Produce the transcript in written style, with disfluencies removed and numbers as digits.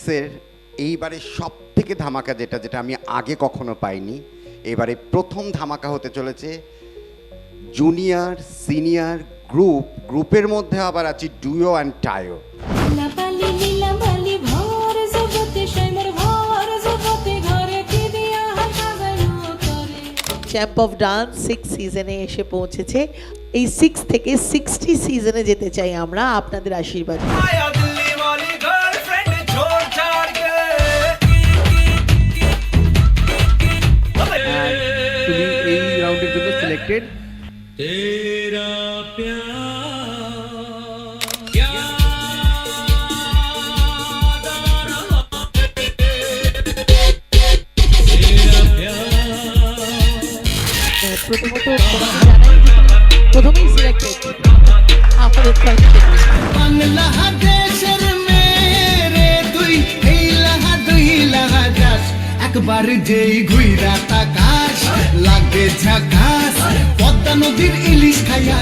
সিক্সের এইবারে সব থেকে ধামাকা যেটা আমি আগে কখনো পাইনি, এবারে প্রথম ধামাকা হতে চলেছে জুনিয়র সিনিয়র গ্রুপের মধ্যে আবার আছে duo and trio. Champ of dance 6 সিজনে এসে পৌঁছেছে। এই 6 থেকে 60 সিজনে যেতে চাই আমরা, আপনাদের আশীর্বাদ। তুমি এই রাউন্ডের জন্য সিলেক্টেড। প্রথমেই সিলেক্টেড আমাদের বাংলাদেশের মেরে তুই এই লাহা দুই লাহা যাস, একবার যেই ঘুইরা তাকাস লাগে ঝাকাস, পদ্মা নদীর ইলিশ খাইয়া